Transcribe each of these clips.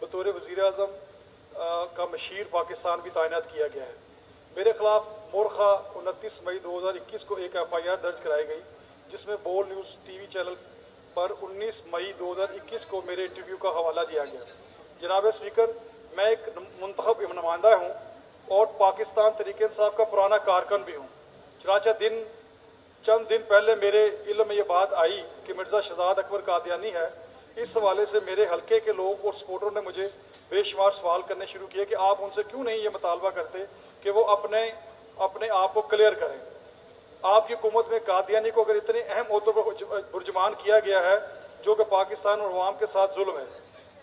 बतौर वज़ीर आज़म का मशीर पाकिस्तान भी तैनात किया गया है। मेरे खिलाफ मोरखा 29 मई 2021 को एक FIR दर्ज कराई गई, जिसमें बोल न्यूज़ TV चैनल पर 19 मई 2021 को मेरे इंटरव्यू का हवाला दिया गया। जनाब स्पीकर, मैं एक मुंतखब नुमाइंदा हूँ और पाकिस्तान तहरीक इंसाफ का पुराना कारकुन भी हूँ। चनाचा चंद दिन पहले मेरे इल्म में ये बात आई कि मिर्ज़ा शहजाद अकबर कादियानी है। इस हवाले से मेरे हल्के के लोग और सपोर्टरों ने मुझे बेशुमार सवाल करने शुरू किए कि आप उनसे क्यों नहीं ये मुतालबा करते कि वो अपने आप को क्लियर करें। आपकी हुकूमत में कादियानी को अगर इतने अहम ओहदों पर बुर्जुमान किया गया है जो कि पाकिस्तान और अवाम के साथ जुल्म है,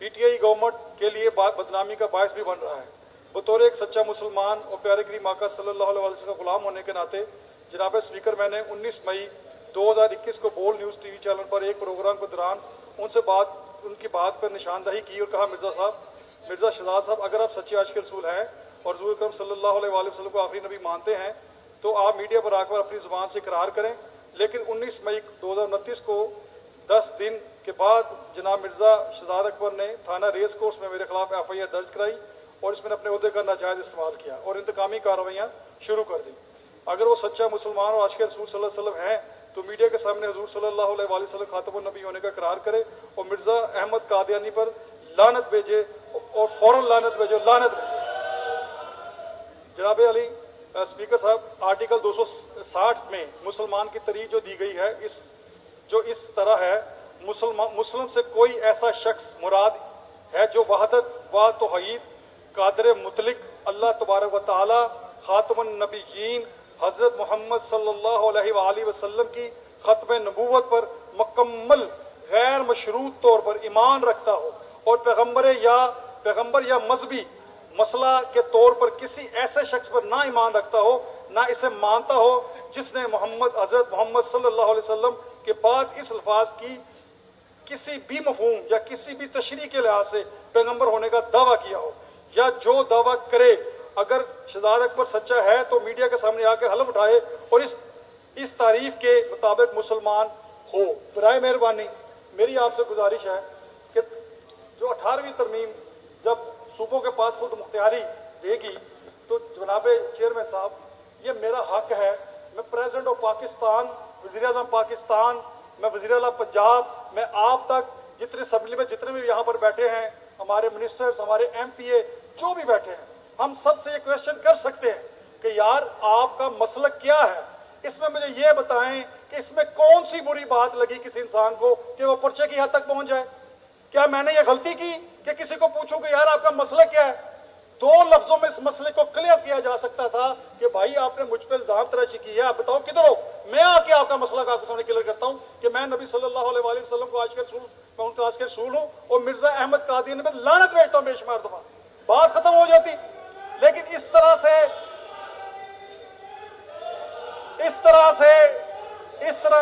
PTI गवर्नमेंट के लिए बदनामी का बायस भी बन रहा है। बतौर एक सच्चा मुसलमान और प्यारे करीम आका सल्लल्लाहु अलैहि वसल्लम का गुलाम होने के नाते जनाब स्पीकर, मैंने 19 मई 2021 को बोल न्यूज़ TV चैनल पर एक प्रोग्राम के दौरान उनकी बात पर निशानदही की और कहा, मिर्ज़ा शहजाद साहब, अगर आप सच्चे आशिक़ रसूल हैं और हुज़ूर अकरम सल्लल्लाहु अलैहि वसल्लम को आखिरी नबी मानते हैं तो आप मीडिया पर आकर अपनी ज़ुबान से इकरार करें। लेकिन 19 मई 2029 को 10 दिन के बाद जनाब मिर्ज़ा शहजाद अकबर ने थाना रेस कोर्स में मेरे खिलाफ FIR दर्ज कराई और इसमें अपने ओहदे का नाजायज़ इस्तेमाल किया और इंतकामी कार्रवाइयाँ शुरू कर दी। अगर वो सच्चा मुसलमान और आशिक़ रसूल सल्लल्लाहु अलैहि वसल्लम हैं तो मीडिया के सामने हुज़ूर सल्लल्लाहु अलैहि वसल्लम खातमुन नबी होने का इकरार करे और मिर्ज़ा अहमद कादियानी पर लानत भेजे और फौरन लानत भेजे। जनाब अली स्पीकर साहब, आर्टिकल 260 में मुसलमान की तरीक़ जो दी गई है इस तरह है, मुस्लिम से कोई ऐसा शख्स मुराद है जो वहदत व तौहीद कादर मुतलिक अल्लाह तबारक व तआला खातमुन नबीयीन हज़रत मोहम्मद सल्लल्लाहु अलैहि वसल्लम की खत्म नबूवत पर मुकम्मल गैर मशरूत तौर पर ईमान रखता हो और पैगम्बर या मजहबी मसला के तौर पर किसी ऐसे शख्स पर ना ईमान रखता हो, ना इसे मानता हो जिसने हज़रत मोहम्मद सल्लल्लाहु अलैहि वसल्लम के बाद इस अल्फाज की किसी भी मफहूम या किसी भी तशरीह के लिहाज से पैगम्बर होने का दावा किया हो, या जो दावा करे अगर शहजाद अकबर सच्चा है तो मीडिया के सामने आकर हलफ उठाए और इस तारीफ के मुताबिक मुसलमान हो। बराए मेहरबानी मेरी आपसे गुजारिश है कि जो 18वीं तरमीम जब सूबों के पास खुद मुख्तियारी देगी तो जनाब चेयरमैन साहब, ये मेरा हक है। मैं प्रेसिडेंट ऑफ पाकिस्तान, वज़ीर आज़म पाकिस्तान, मैं वज़ीर आला पंजाब, मैं आप तक जितने असम्बली में जितने भी यहाँ पर बैठे हैं, हमारे मिनिस्टर्स, हमारे MPA जो भी बैठे हैं, हम सबसे ये क्वेश्चन कर सकते हैं कि यार आपका मसलक क्या है। इसमें मुझे ये बताएं कि इसमें कौन सी बुरी बात लगी किसी इंसान को कि वो पर्चे की हद तक पहुंच जाए। क्या मैंने ये गलती की कि किसी को पूछूं कि यार आपका मसला क्या है? 2 लफ्जों में इस मसले को क्लियर किया जा सकता था कि भाई आपने मुझ पर इल्जाम तराशी की है, आप बताओ किधर हो, मैं आके आपका मसला आपके सामने क्लियर करता हूं कि मैं नबी सल्लल्लाहु अलैहि वसल्लम को आशिक़ रसूल, मैं उनका आशिक़ रसूल हूं और मिर्जा अहमद कादियानी में लानत भेजता हूं बेशुमार दफा, बात खत्म हो जाती। लेकिन इस तरह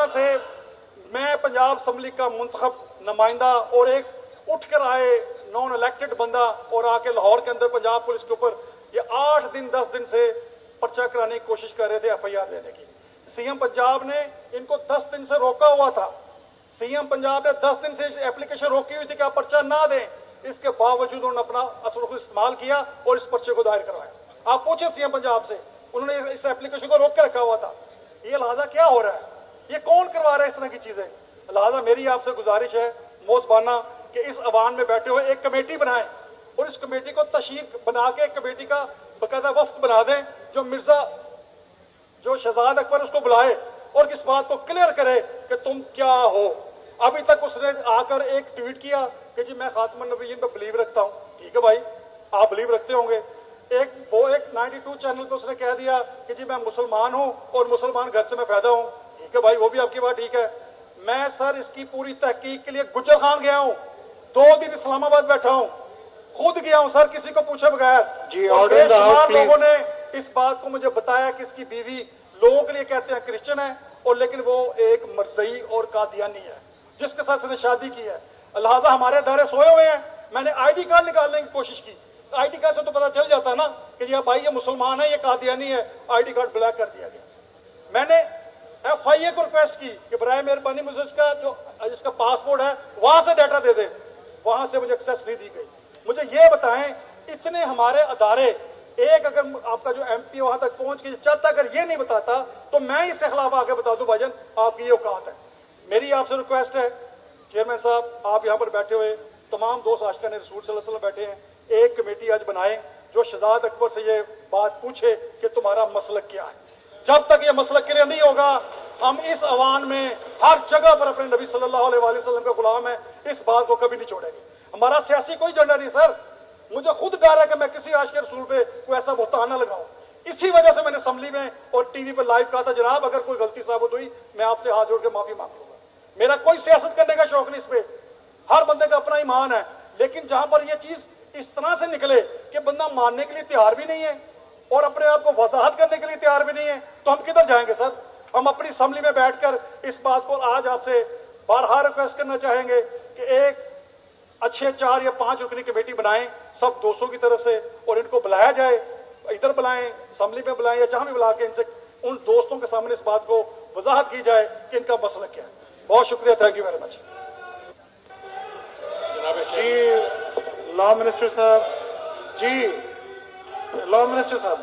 से मैं पंजाब असम्बली का मुंतखब नुमाइंदा और एक उठ कर आए नॉन इलेक्टेड बंदा और आके लाहौर के अंदर पंजाब पुलिस के ऊपर ये 8 दिन 10 दिन से पर्चा कराने की कोशिश कर रहे थे, FIR देने की। CM पंजाब ने इनको 10 दिन से रोका हुआ था। CM पंजाब ने 10 दिन से एप्लीकेशन रोकी हुई थी कि आप पर्चा ना दें। इसके बावजूद उन्होंने अपना असर इस्तेमाल किया और इस पर्चे को दायर करवाया। आप पूछे CM पंजाब से, उन्होंने इस एप्लीकेशन को रोक के रखा हुआ था। ये लिहाजा क्या हो रहा है, ये कौन करवा रहा है इस तरह की चीजें? लिहाजा मेरी आपसे गुजारिश है मोज़बाना कि इस अवान में बैठे हुए एक कमेटी बनाएं और इस कमेटी को तशकील बना के एक कमेटी का बाकायदा वफ्द बना दें जो शहजाद अकबर उसको बुलाए और इस बात को क्लियर करे कि तुम क्या हो। अभी तक उसने आकर एक ट्वीट किया कि जी मैं खातमुन नबीयीन पे बिलीव रखता हूं। ठीक है भाई, आप बिलीव रखते होंगे। एक 92 चैनल पे उसने कह दिया कि जी मैं मुसलमान हूं और मुसलमान घर से मैं पैदा हूं। ठीक है भाई, वो भी आपकी बात ठीक है। मैं सर इसकी पूरी तहकीक के लिए गुजर खान गया हूं, 2 दिन इस्लामाबाद बैठा हूं, खुद गया हूं सर, किसी को पूछे बगैर। जी लोगों ने इस बात को मुझे बताया कि इसकी बीवी लोगों के लिए कहते हैं क्रिश्चियन है और लेकिन वो एक मरज़ई और कादियानी है जिसके साथ उसने शादी की है। लिहाजा हमारे दायरे सोए हुए हैं। मैंने ID कार्ड निकालने की कोशिश की, ID कार्ड से तो पता चल जाता ना कि ये भाई ये मुसलमान है, ये कादियानी है। ID कार्ड ब्लैक कर दिया गया। मैंने FIA को रिक्वेस्ट की कि बराए मेहरबानी मुझे इसका पासपोर्ट है वहां से डाटा दे दे, वहां से मुझे एक्सेस नहीं दी गई। مجھے یہ بتائیں اتنے ہمارے ادارے، ایک اگر آپ کا جو ایم پی وہاں تک پہنچ کے چلتا اگر یہ نہیں بتاتا تو میں اس کے خلاف آگے بتا دوں بھائی جان آپ کی یہ اوقات ہے۔ میری آپ سے ریکویسٹ ہے چیئرمین صاحب، آپ یہاں پر بیٹھے ہوئے تمام دوست عاشقان رسول صلی اللہ علیہ وسلم بیٹھے ہیں، ایک کمیٹی آج بنائیں جو شہزاد اکبر سے یہ بات پوچھے کہ تمہارا مسلک کیا ہے۔ جب تک یہ مسلک کلیئر نہیں ہوگا ہم اس عوام میں ہر جگہ پر اپنے نبی صلی اللہ علیہ وآلہ وسلم کا غلام ہے، اس بات کو کبھی نہیں چھوڑیں گے۔ ہمارا سیاسی کوئی ایجنڈا نہیں سر، مجھے خود ڈر ہے کہ میں کسی عاشق رسول پہ کوئی ایسا بہتان نہ لگاؤں۔ اسی وجہ سے میں نے اسمبلی میں اور ٹی وی پہ لائیو کہا تھا جناب اگر کوئی غلطی ثابت ہوئی میں آپ سے ہاتھ جوڑ کے معافی مانگ لوں گا۔ میرا کوئی سیاست کرنے کا شوق نہیں اس پہ، ہر بندے کا اپنا ایمان ہے، لیکن جہاں پر یہ چیز اس طرح سے نکلے کہ بندہ ماننے کے لیے تیار بھی نہیں ہے اور اپنے آپ کو وضاحت کرنے کے لیے تیار بھی نہیں ہے تو ہم کدھر جائیں گے سر؟ ہم اپنی اسمبلی میں بیٹھ کر اس بات کو آج آپ سے بارہا ریکویسٹ کرنا چاہیں گے کہ ایک اچھے 4 یا 5 رکنی کمیٹی بنائیں سب دوستوں کی طرف سے اور ان کو بلایا جائے، ادھر بلائیں، اسمبلی میں بلائیں یا جہاں بھی بلا کے ان سے ان دوستوں کے سامنے اس بات کو وضاحت کی جائے کہ ان کا مسئلہ کیا ہے۔ بہت شکریہ، تھینک یو ویری مچ۔ جی لا منسٹر صاحب، جی لا منسٹر صاحب،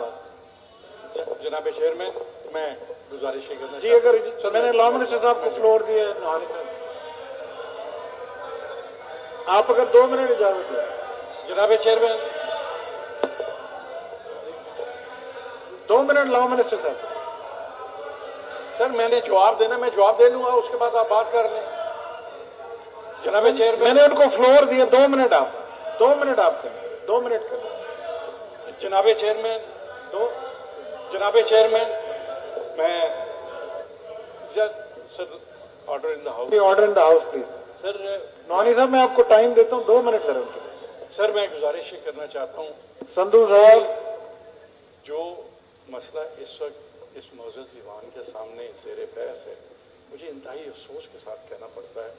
جناب چیئرمین میں گزارش کرنا جی اگر میں نے لا منسٹر صاحب کو فلور دیا آپ اگر 2 منٹ اجازت دیں۔ جناب چیئرمین 2 منٹ لا منسٹر صاحب۔ سر میں نے جواب دینا، میں جواب دے لوں گا، اس کے بعد آپ بات کر لیں۔ جناب چیئرمین میں نے ان کو فلور دیا، 2 منٹ آپ 2 منٹ آپ کریں، 2 منٹ کریں۔ جناب چیئرمین میں sir order in the house, order in the house please. Sir Nawani صاحب میں آپ کو ٹائم دیتا ہوں، 2 منٹ کریں ان کے لیے۔ سر میں گزارش یہ کرنا چاہتا ہوں، سندھو صاحب، جو مسئلہ اس وقت اس معزز ایوان کے سامنے زیر بحث ہے، مجھے انتہائی افسوس کے ساتھ کہنا پڑتا ہے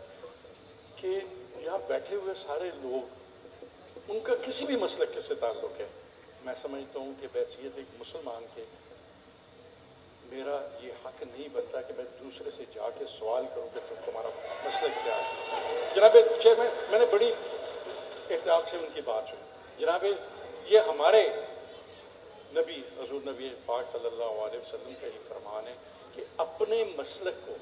کہ یہاں بیٹھے ہوئے سارے لوگ ان کا کسی بھی مسلک سے تعلق ہے، میں سمجھتا ہوں کہ بحیثیت ایک مسلمان کے میرا یہ حق نہیں بنتا کہ میں دوسرے سے جا کے سوال کروں کہ تمہارا مسلک کیا ہے۔ جناب چیئرمین میں نے بڑی احتیاط سے ان کی بات سنی۔ جناب یہ ہمارے نبی حضور نبی پاک صلی اللہ علیہ وسلم کا یہ فرمان ہے کہ اپنے مسلک کو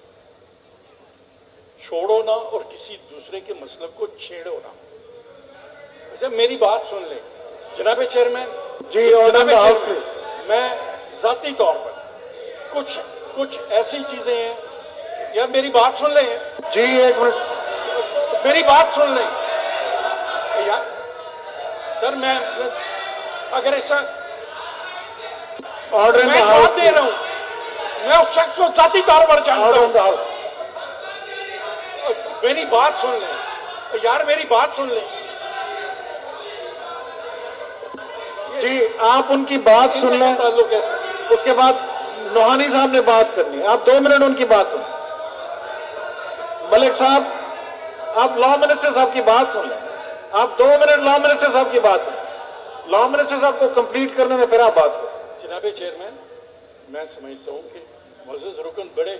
چھوڑو نہ اور کسی دوسرے کے مسلک کو چھیڑو نہ۔ جب میری بات سن لیں جناب چیئرمین، جی میں ذاتی طور پر کچھ ایسی چیزیں ہیں، یار میری بات سن لیں جی 1 منٹ میری بات سن لیں یار سر، میں اگر ایسا آرڈر میں جواب دے رہا ہوں، میں اس شخص کو ذاتی طور پر جانتا ہوں، میری بات سن لیں یار، میری بات سن لیں۔ جی آپ ان کی بات سن لیں، تعلق ہے اس کے بعد نوحانی صاحب نے بات کرنی ہے، آپ 2 منٹ ان کی بات سنیں۔ ملک صاحب آپ لا منسٹر صاحب کی بات سن لیں، آپ 2 منٹ لا منسٹر صاحب کی بات سنیں، لا منسٹر صاحب کو کمپلیٹ کرنے میں پھر آپ بات کریں۔ جناب چیئرمین میں سمجھتا ہوں کہ معزز رکن بڑے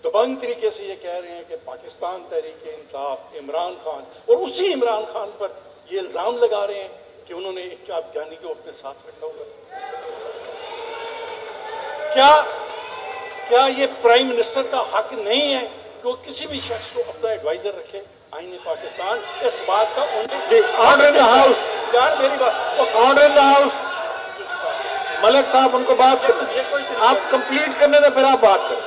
دبنگ طریقے سے یہ کہہ رہے ہیں کہ پاکستان تحریک انصاف عمران خان، اور اسی عمران خان پر یہ الزام لگا رہے ہیں کہ انہوں نے ایک افغانی کو اپنے ساتھ رکھا ہوا ہے۔ کیا یہ پرائم منسٹر کا حق نہیں ہے کہ وہ کسی بھی شخص کو اپنا ایڈوائزر رکھے؟ آئین پاکستان اس بات کا آرڈر ان دا ہاؤس، یار میری بات، آرڈر ان دا ہاؤس۔ ملک صاحب ان کو بات کریں، آپ کمپلیٹ کرنے میں پھر آپ بات کریں،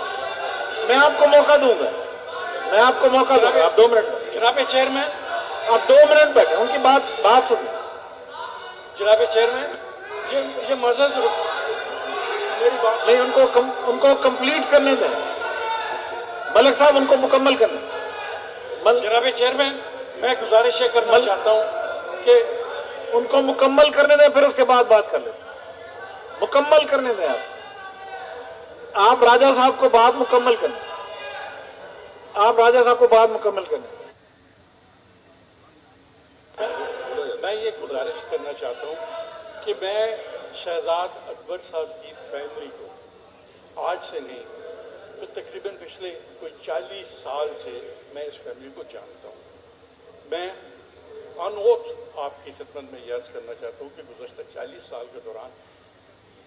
میں آپ کو موقع دوں گا، میں آپ کو موقع دوں گا، آپ 2 منٹ جناب چیئرمین آپ 2 منٹ بیٹھے ان کی بات سنیں۔ جناب چیئرمین یہ معزز میری بات نہیں، ان کو کمپلیٹ کرنے دیں، ملک صاحب ان کو مکمل کرنے دیں۔ جناب چیئرمین میں گزارش یہ کرنا چاہتا ہوں کہ ان کو مکمل کرنے دیں، پھر اس کے بعد بات کر لیں، مکمل کرنے دیں آپ راجہ صاحب کو بات مکمل کریں، آپ راجہ صاحب کو بات مکمل کریں۔ میں یہ گزارش کرنا چاہتا ہوں کہ میں شہزاد اکبر صاحب کی فیملی کو آج سے نہیں تو تقریباً پچھلے کوئی 40 سال سے میں اس فیملی کو جانتا ہوں۔ میں ऑन ओथ आपकी खिदमत में ये अर्ज करना चाहता हूँ कि गुज़श्ता 40 साल के दौरान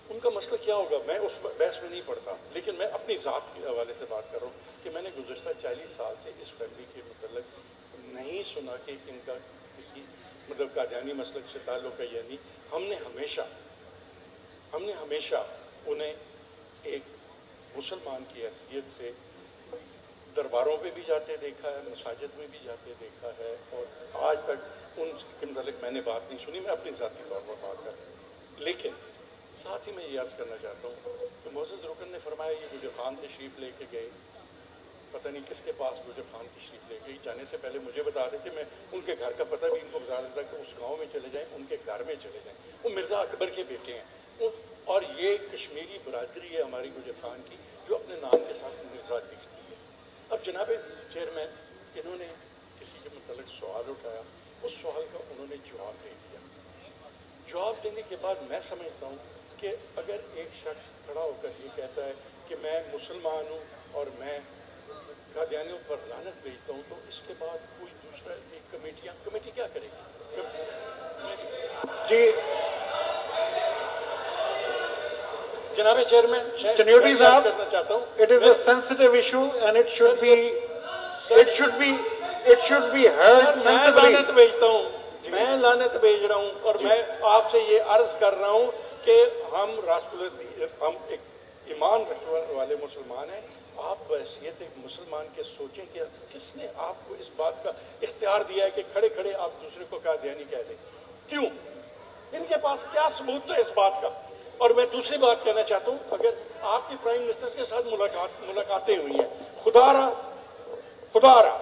उनका मसला क्या होगा, मैं उस बहस में नहीं पड़ता, लेकिन मैं अपनी ज़ात के हवाले से बात कर रहा हूँ कि मैंने गुज़श्ता 40 साल से इस फैमिली के मतलब नहीं सुना कि इनका किसी मतलब कादियानी मसलक से ताल्लुक़ है या नहीं। हमने हमेशा उन्हें एक मुसलमान की हैसियत से दरबारों पे भी जाते देखा है, मसाजिद में भी जाते देखा है, और आज तक उनके मतलब मैंने बात नहीं सुनी। मैं अपनी ज़ाती तौर पर बात कर, लेकिन साथ ही मैं ये अर्ज करना चाहता हूँ कि मोअज़्ज़ज़ रुकन ने फरमाया ये गुजर खान तशरीफ लेके गए, पता नहीं किसके पास गुजर खान तशरीफ ले गई, जाने से पहले मुझे बता रहे थे, मैं उनके घर का पता भी इनको बता देता कि उस गाँव में चले जाएँ, उनके घर में चले जाएँ। वो मिर्ज़ा अकबर के बेटे हैं, और ये कश्मीरी बरादरी है हमारी गुजर खान की, जो अपने नाम के साथ मिर्ज़ा लिखती है। अब जनाब चेयरमैन, इन्होंने किसी के मतलब सवाल उठाया, उस सवाल का उन्होंने जवाब दे दिया। जवाब देने के बाद मैं समझता हूँ कि अगर एक शख्स खड़ा होकर ये कहता है कि मैं मुसलमान हूँ और मैं कादियानियों पर लानत भेजता हूँ, तो इसके बाद कोई दूसरा एक कमेटी क्या करेगी? जी जनाब चेयरमैन, चन्योटी साहब, करना चाहता हूँ, it is a sensitive issue and it should be heard sensibly. लानत भेजता हूँ, मैं लानत भेज रहा हूँ, और मैं आपसे ये अर्ज कर रहा हूँ कि हम हम एक ईमान रखने वाले मुसलमान हैं। आप बहैसियत एक मुसलमान के सोचें कि किसने आपको इस बात का इख्तियार दिया है कि खड़े खड़े आप दूसरे को कादियानी कह दें? क्यों? इनके पास क्या सबूत है इस बात का? और मैं दूसरी बात कहना चाहता हूँ, अगर आपकी प्राइम मिनिस्टर के साथ मुलाकातें हुई हैं, खुदारा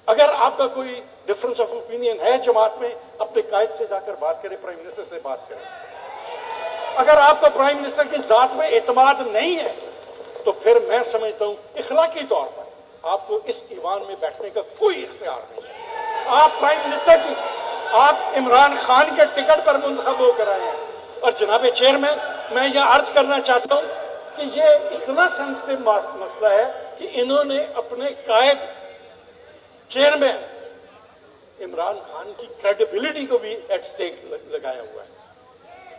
अगर आपका कोई डिफरेंस ऑफ ओपिनियन है जमात में, अपने कायद से जाकर बात करें, प्राइम मिनिस्टर से बात करें। अगर आपका प्राइम मिनिस्टर की जात में एतमाद नहीं है, तो फिर मैं समझता हूं इखलाकी तौर पर आपको इस ईवान में बैठने का कोई इख्तियार नहीं है। आप प्राइम मिनिस्टर की, आप इमरान खान के टिकट पर मुंतखब होकर आए हैं। और जनाब चेयरमैन, मैं यह अर्ज करना चाहता हूं कि ये इतना सेंसिटिव मसला है कि इन्होंने अपने कायद चेयरमैन इमरान खान की क्रेडिबिलिटी को भी एट स्टेक लगाया हुआ है।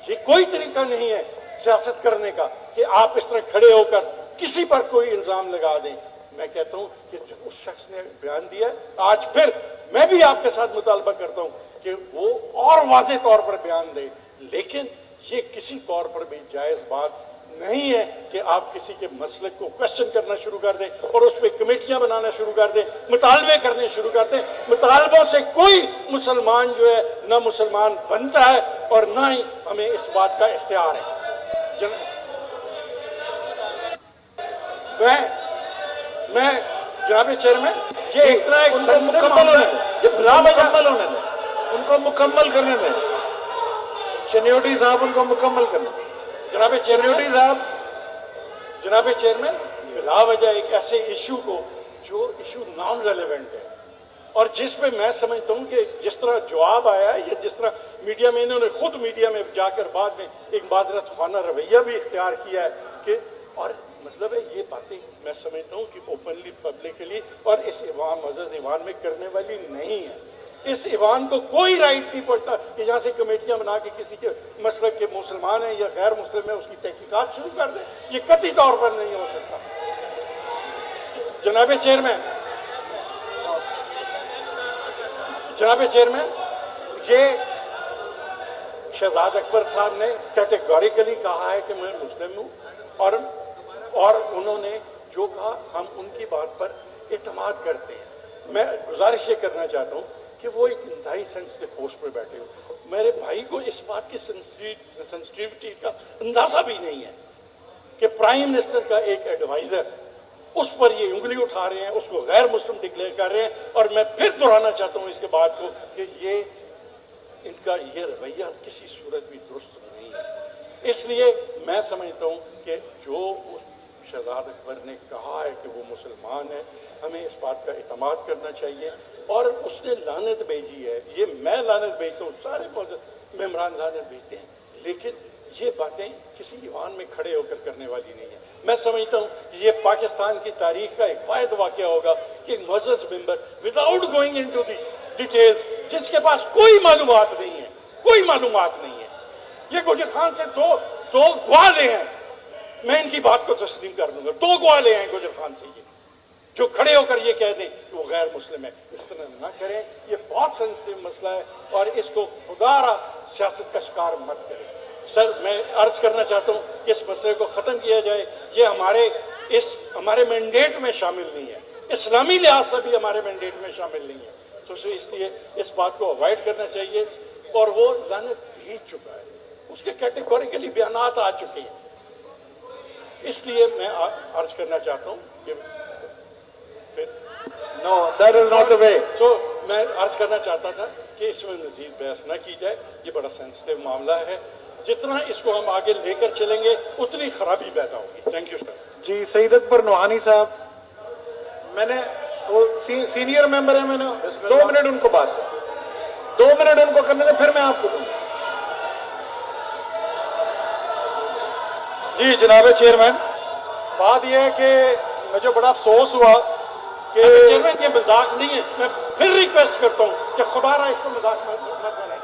ये कोई तरीका नहीं है सियासत करने का कि आप इस तरह खड़े होकर किसी पर कोई इल्जाम लगा दें। मैं कहता हूं कि उस शख्स ने बयान दिया, आज फिर मैं भी आपके साथ मुतालबा करता हूं कि वो और वाज़ेह तौर पर बयान दे, लेकिन ये किसी तौर पर भी जायज बात नहीं है कि आप किसी के मसलक को क्वेश्चन करना शुरू कर दें और उस पर कमेटियां बनाना शुरू कर दें, मुतालबे करने शुरू कर दें। मुतालबों से कोई मुसलमान जो है न मुसलमान बनता है और न ही हमें इस बात का इख्तियार है। मैं जनाब चेयरमैन, ये इतना एक मुकम्मल होने दें, उनको मुकम्मल करने दें। चन्योटी साहब, उनको मुकम्मल करने दें। जनाब चेयरमैन, बिला वजह एक ऐसे इशू को जो इशू नॉन रेलेवेंट है और जिस पे मैं समझता हूं कि जिस तरह जवाब आया है या जिस तरह मीडिया में इन्होंने खुद मीडिया में जाकर बाद में एक माजरत खाना रवैया भी इख्तियार किया है कि, और मतलब है ये बातें मैं समझता हूं कि ओपनली पब्लिकली और इस मुअज़्ज़ज़ ईवान में करने वाली नहीं है। इस ईवान को कोई राइट नहीं पड़ता कि जहां से कमेटियां बना के किसी के मसलक के मुसलमान है या गैर मुस्लिम है उसकी तहकीकात शुरू कर दे, ये कतई तौर पर नहीं हो सकता। जनाब चेयरमैन, ये शहजाद अकबर साहब ने कैटेगोरिकली कहा है कि मैं मुस्लिम हूं और उन्होंने जो कहा हम उनकी बात पर इत्मीनान करते हैं। मैं गुजारिश ये करना चाहता हूं कि वो एक इंतहाई सेंसिटिव पोस्ट पर बैठे हो। मेरे भाई को इस बात की सेंसिटिविटी का अंदाजा भी नहीं है कि प्राइम मिनिस्टर का एक एडवाइजर उस पर ये उंगली उठा रहे हैं, उसको गैर मुस्लिम डिक्लेयर कर रहे हैं। और मैं फिर दोहराना चाहता हूं इसके बाद को कि ये इनका ये रवैया किसी सूरत भी दुरुस्त नहीं है। इसलिए मैं समझता हूं कि जो शहजाद अकबर ने कहा है कि वो मुसलमान है, हमें इस बात का इत्मीनान करना चाहिए। और उसने लानत भेजी है, ये मैं लानत भेजता हूँ, सारे मेम्बरान लानत भेजते हैं, लेकिन ये बातें किसी ईवान में खड़े होकर करने वाली नहीं है। मैं समझता हूँ ये पाकिस्तान की तारीख का एक वाहिद वाकया होगा कि एक मुअज़्ज़ज़ member without going into the details जिसके पास कोई मालूमात नहीं है, कोई मालूमात नहीं है। ये गुजर खान से दो गवाह ले हैं, मैं इनकी बात को तस्लीम कर लूंगा। 2 गवाह ले हैं गुजर खान से, ये जो खड़े होकर ये कह दें कि वो गैर मुस्लिम है। इस तरह ना करें, ये बहुत सेंसिटिव मसला है और इसको खुदारा सियासत का शिकार मत करें। सर, मैं अर्ज करना चाहता हूं कि इस मसले को खत्म किया जाए। ये हमारे मैंडेट में शामिल नहीं है, इस्लामी लिहाज से भी हमारे मैंडेट में शामिल नहीं है। तो इसलिए इस बात को अवॉइड करना चाहिए। और वो लानत भीग चुका है, उसके कैटेगोरिकली बयानात आ चुके हैं। इसलिए मैं अर्ज करना चाहता हूं कि no, that is not the way. तो मैं अर्ज करना चाहता था कि इसमें मजीद बहस न की जाए, ये बड़ा सेंसिटिव मामला है। जितना इसको हम आगे लेकर चलेंगे उतनी खराबी पैदा होगी। Thank you sir. जी, सईद अकबर नोहानी साहब, मैंने वो सीनियर मेंबर है, मैंने 2 मिनट उनको बात कर, 2 मिनट उनको करने दें, फिर मैं आपको दूंगा। जी जनाब चेयरमैन, बात यह है कि मुझे बड़ा अफसोस हुआ कि चेयरमैन ये मजाक नहीं है। मैं फिर रिक्वेस्ट करता हूं कि खुदारा इसको मजाक मत बनाएं,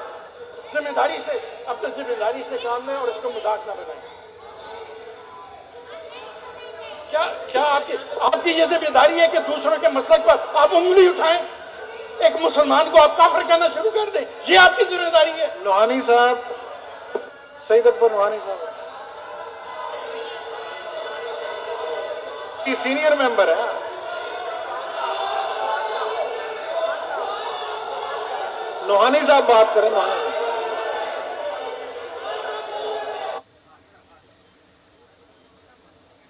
जिम्मेदारी से अपनी जिम्मेदारी से काम लें और इसको मजाक न बनाएं। क्या आपकी ये जिम्मेदारी है कि दूसरों के मसलक पर आप उंगली उठाएं, एक मुसलमान को आप काफिर कहना शुरू कर दें? ये आपकी जिम्मेदारी है। नोहानी साहब, सईद अकबर नोहानी साहब की सीनियर मेंबर है। नोहानी साहब बात करें। नोहानी साहब,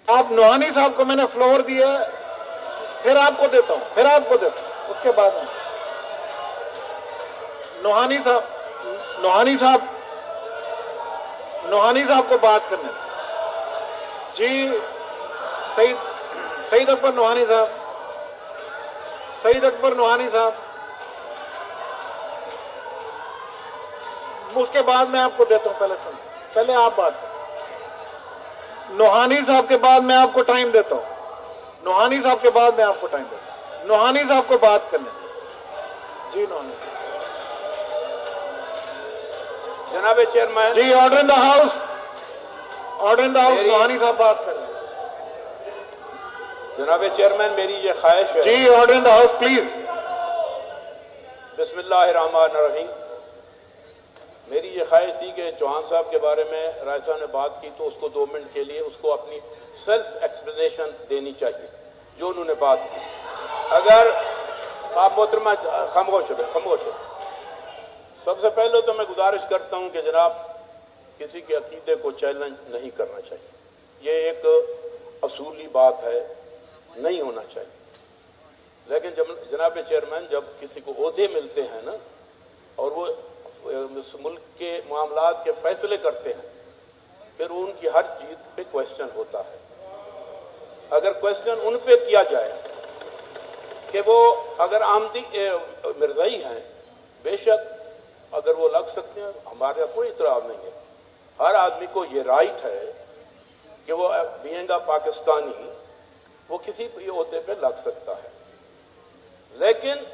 आप नोहानी साहब को मैंने फ्लोर दिया, फिर आपको देता हूं, उसके बाद में नोहानी साहब को बात करने दें। जी, सईद अकबर नोहानी साहब, उसके बाद मैं आपको देता हूं। पहले आप बात करें। नोहानी साहब के बाद मैं आपको टाइम देता हूं। नोहानी साहब को बात करने से। जी नोहानी साहब। जनाब चेयरमैन। जी, order in the house, Nohani साहब बात कर रहे हैं। जनाब चेयरमैन, मेरी ये ख्वाहिश है। जी, order in the house please. बिस्मिल्लाहिर्रहमानिर्रहीम। मेरी ये ख्वाहिश थी कि चौहान साहब के बारे में राय साहब ने बात की तो उसको 2 मिनट के लिए उसको अपनी सेल्फ एक्सप्लेनेशन देनी चाहिए जो उन्होंने बात की। अगर आप मोहतरमा खामोश है। सबसे पहले तो मैं गुजारिश करता हूं कि जनाब किसी के अकीदे को चैलेंज नहीं करना चाहिए। ये एक असूली बात है, नहीं होना चाहिए। लेकिन जनाब चेयरमैन, जब किसी को ओहदे मिलते हैं ना और वो इस मुल्क के मामलात के फैसले करते हैं, फिर उनकी हर चीज पे क्वेश्चन होता है। अगर क्वेश्चन उन पे किया जाए कि वो अगर आमदी मिर्जाई हैं, बेशक अगर वो लग सकते हैं, हमारे कोई इतराज नहीं है। हर आदमी को ये राइट है कि वो बीइंग पाकिस्तानी वो किसी भी ओहदे पे लग सकता है। लेकिन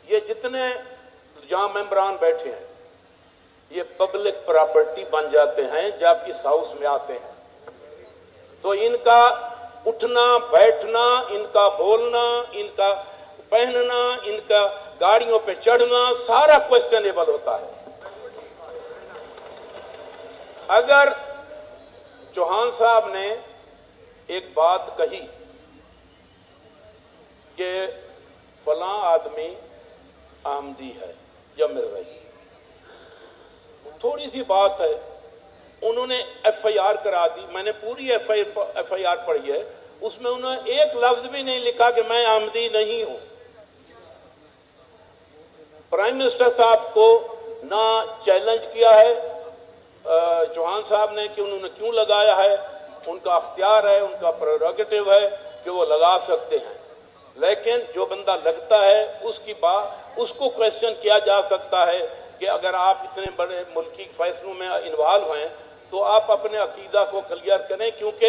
ये जितने जहां मेंबरान बैठे हैं, ये पब्लिक प्रॉपर्टी बन जाते हैं जब इस हाउस में आते हैं। तो इनका उठना बैठना, इनका बोलना, इनका पहनना, इनका गाड़ियों पे चढ़ना, सारा क्वेश्चनेबल होता है। अगर चौहान साहब ने एक बात कही कि फलां आदमी आमदी है या मिर्जाई, थोड़ी सी बात है, उन्होंने एफआईआर करा दी। मैंने पूरी एफआईआर पढ़ी है, उसमें उन्होंने एक लफ्ज भी नहीं लिखा कि मैं आमदी नहीं हूं। प्राइम मिनिस्टर साहब को ना चैलेंज किया है चौहान साहब ने कि उन्होंने क्यों लगाया है, उनका अख्तियार है, उनका प्रेरोगेटिव है कि वो लगा सकते हैं। लेकिन जो बंदा लगता है उसकी बात, उसको क्वेश्चन किया जा सकता है कि अगर आप इतने बड़े मुल्की फैसलों में इन्वॉल्व हैं तो आप अपने अकीदा को क्लियर करें, क्योंकि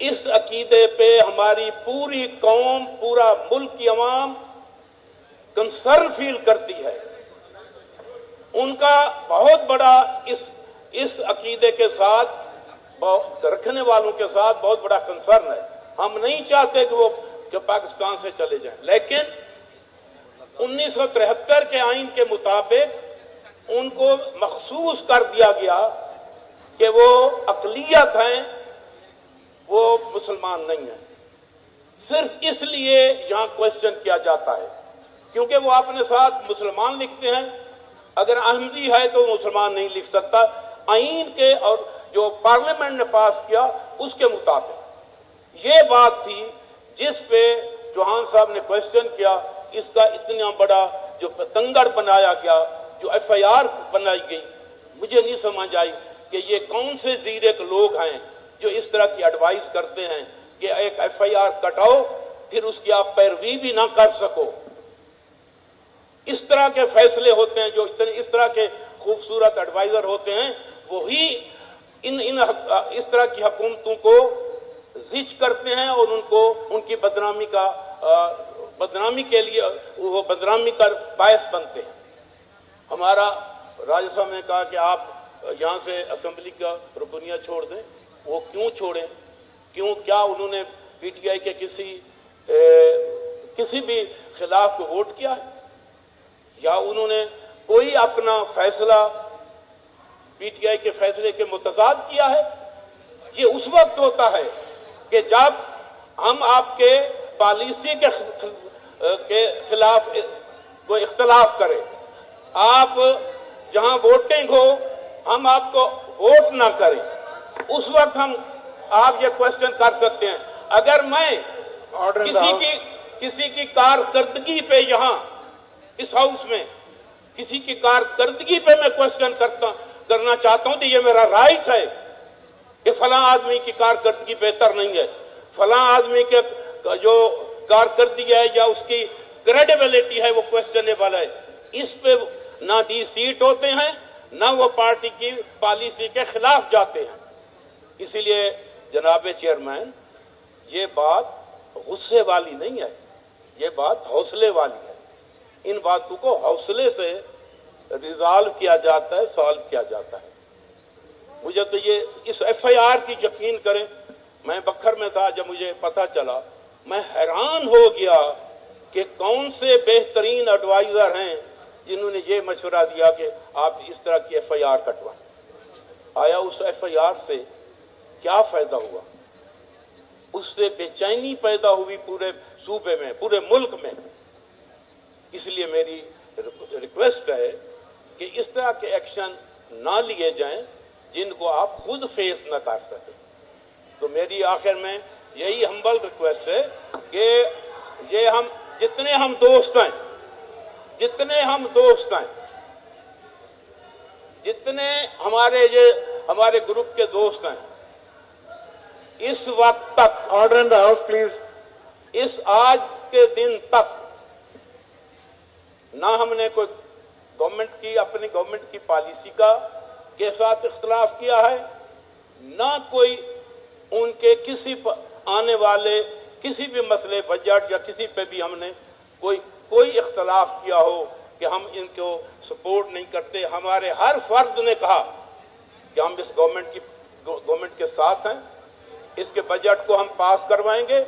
इस अकीदे पे हमारी पूरी कौम, पूरा मुल्क की अवाम कंसर्न फील करती है। उनका बहुत बड़ा इस अकीदे के साथ रखने वालों के साथ बहुत बड़ा कंसर्न है। हम नहीं चाहते कि वो पाकिस्तान से चले जाएं, लेकिन 1973 के आइन के मुताबिक उनको मखसूस कर दिया गया कि वो अक़लियत हैं, वो मुसलमान नहीं है। सिर्फ इसलिए यहां क्वेश्चन किया जाता है क्योंकि वो अपने साथ मुसलमान लिखते हैं। अगर अहमदी है तो मुसलमान नहीं लिख सकता। आइन के और जो पार्लियामेंट ने पास किया उसके मुताबिक ये बात थी जिस पे चौहान साहब ने क्वेश्चन किया। इसका इतना बड़ा जो तंगड़ बनाया गया, जो FIR बनाई गई, मुझे नहीं समझ आई कि ये कौन से जीरे के लोग हैं जो इस तरह की एडवाइस करते हैं कि एक FIR कटाओ फिर उसकी आप पैरवी भी ना कर सको। इस तरह के फैसले होते हैं, जो इस तरह के खूबसूरत एडवाइजर होते हैं, वही इस तरह की हुकूमतों को जिच करते हैं और उनको उनकी बदनामी के लिए वो बदनामी का बायस बनते हैं। हमारा राजा साहब ने कहा कि आप यहां से असेंबली का रुकनिया छोड़ दें। वो क्यों छोड़ें? क्या उन्होंने PTI के किसी भी खिलाफ को वोट किया है या उन्होंने कोई अपना फैसला PTI के फैसले के मुतजाद किया है? ये उस वक्त होता है कि जब हम आपके पॉलिसी के खिलाफ कोई इख्तलाफ करें। आप जहां वोटिंग हो हम आपको वोट ना करें, उस वक्त हम आप ये क्वेश्चन कर सकते हैं। अगर मैं किसी की कारकर्दगी पे यहां इस हाउस में किसी की कारकर्दगी पे मैं क्वेश्चन करना चाहता हूं तो ये मेरा राइट है कि फलां आदमी की कारकर्दगी बेहतर नहीं है, फलां आदमी के जो कारकर्दगी है या उसकी क्रेडिबिलिटी है वो क्वेश्चनेबल है। इस पे ना डी सीट होते हैं ना वो पार्टी की पॉलिसी के खिलाफ जाते हैं। इसीलिए जनाब चेयरमैन, ये बात गुस्से वाली नहीं है, ये बात हौसले वाली है। इन बातों को हौसले से रिजॉल्व किया जाता है, सॉल्व किया जाता है। मुझे तो ये इस FIR की यकीन करें, मैं बखर में था जब मुझे पता चला, मैं हैरान हो गया कि कौन से बेहतरीन एडवाइजर हैं जिन्होंने ये मशवरा दिया कि आप इस तरह की FIR कटवाएं। आया उस FIR से क्या फायदा हुआ? उससे बेचैनी पैदा हुई पूरे सूबे में, पूरे मुल्क में। इसलिए मेरी रिक्वेस्ट है कि इस तरह के एक्शन ना लिए जाएं जिनको आप खुद फेस न कर सके। तो मेरी आखिर में यही हम्बल रिक्वेस्ट है कि ये हम जितने हम दोस्त हैं, जितने हमारे ग्रुप के दोस्त हैं, इस वक्त तक order in the house please, इस आज के दिन तक ना हमने कोई अपनी गवर्नमेंट की पॉलिसी के साथ इख्तलाफ किया है, ना कोई उनके आने वाले किसी भी मसले बजट या किसी पे भी हमने कोई इख्तलाफ किया हो कि हम इनको सपोर्ट नहीं करते। हमारे हर फर्द ने कहा कि हम इस गवर्नमेंट के साथ हैं, इसके बजट को हम पास करवाएंगे,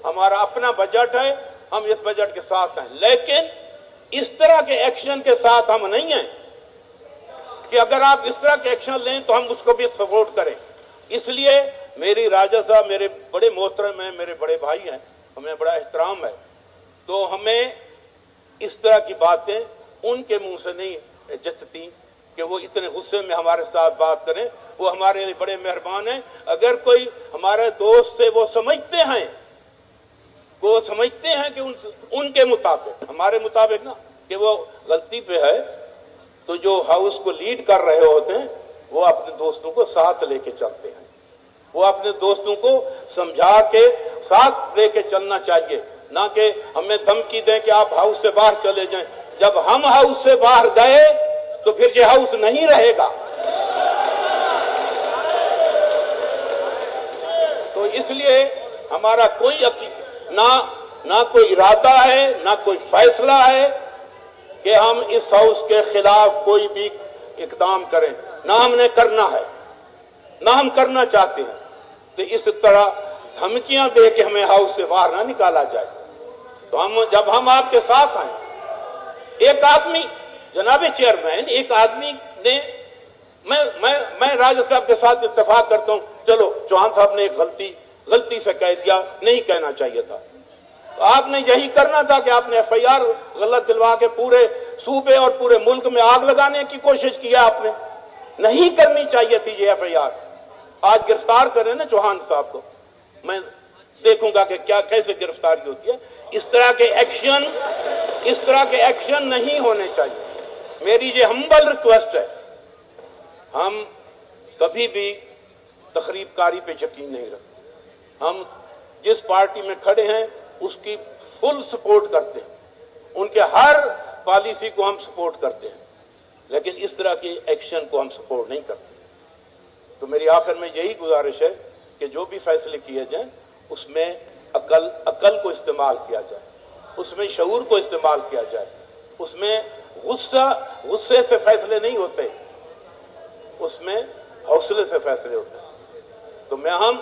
हमारा अपना बजट है, हम इस बजट के साथ हैं। लेकिन इस तरह के एक्शन के साथ हम नहीं हैं कि अगर आप इस तरह के एक्शन लें तो हम उसको भी सपोर्ट करें। इसलिए मेरी राजा साहब मेरे बड़े मोहतरम हैं, मेरे बड़े भाई हैं, हमें बड़ा एहतराम है, तो हमें इस तरह की बातें उनके मुंह से नहीं जचती कि वो इतने गुस्से में हमारे साथ बात करें। वो हमारे लिए बड़े मेहरबान हैं। अगर कोई हमारे दोस्त से वो समझते हैं कि उनके मुताबिक, हमारे मुताबिक ना, कि वो गलती पे है, तो जो हाउस को लीड कर रहे होते हैं वो अपने दोस्तों को साथ लेके चलते हैं। वो अपने दोस्तों को समझा के साथ लेके चलना चाहिए, ना कि हमें धमकी दें कि आप हाउस से बाहर चले जाएं। जब हम हाउस से बाहर गए तो फिर ये हाउस नहीं रहेगा। तो इसलिए हमारा कोई ना कोई इरादा है, ना कोई फैसला है کہ ہم اس ہاؤس کے خلاف کوئی بھی اقدام کریں، نہ ہم نے کرنا ہے، نہ ہم کرنا چاہتے ہیں. تو اس طرح دھمکیاں دے کے ہمیں ہاؤس سے باہر نہ نکالا جائے. تو جب ہم آپ کے ساتھ آئیں، ایک آدمی جناب چیئرمین، ایک آدمی نے میں راجہ صاحب کے ساتھ اتفاق کرتا ہوں، چلو چوہان صاحب نے ایک غلطی سے کہہ دیا، نہیں کہنا چاہیے تھا. تو آپ نے یہی کرنا تھا کہ آپ نے ایف آئی آر غلط دلوا کے پورے صوبے اور پورے ملک میں آگ لگانے کی کوشش کی. آپ نے نہیں کرنی چاہیے تھی یہ ایف آئی آر. آج گرفتار کریں نا چوہان صاحب کو، میں دیکھوں گا کہ کیسے گرفتاری ہوتی ہے. اس طرح کے ایکشن نہیں ہونے چاہیے. میری یہ ہمبل ریکویسٹ ہے، ہم کبھی بھی تخریب کاری پہ یقین نہیں رکھتے. ہم جس پارٹی میں کھڑے ہیں اس کی فل سپورٹ کرتے ہیں، ان کے ہر پالیسی کو ہم سپورٹ کرتے ہیں، لیکن اس طرح کے ایکشن کو ہم سپورٹ نہیں کرتے. تو میری آخر میں یہی گزارش ہے کہ جو بھی فیصلے کیے جائیں اس میں عقل کو استعمال کیا جائے، اس میں شعور کو استعمال کیا جائے. اس میں غصے سے فیصلے نہیں ہوتے، اس میں حوصلے سے فیصلے ہوتے ہیں. تو ہم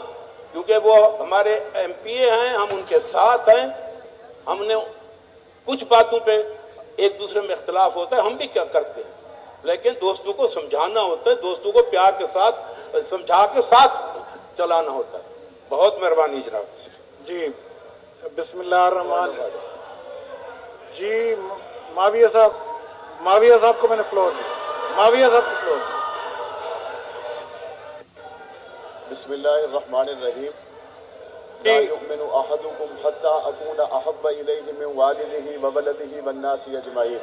کیونکہ وہ ہمارے ایم پی اے ہیں، ہم ان کے ساتھ ہیں. ہم نے کچھ باتوں پہ ایک دوسرے میں اختلاف ہوتا ہے، ہم بھی کیا کرتے ہیں، لیکن دوستوں کو سمجھانا ہوتا ہے، دوستوں کو پیار کے ساتھ سمجھا کے ساتھ چلانا ہوتا ہے. بہت مہربانی جناب. جی بسم اللہ الرحمن الرحیم. جی معاویہ صاحب کو میں نے فلور دیا. معاویہ صاحب کو فلور دیا. بسم اللہ الرحمن الرحیم. لا یؤمن احدکم حتی اکون احب الیہ من والدہ وولدہ والناس اجمعین.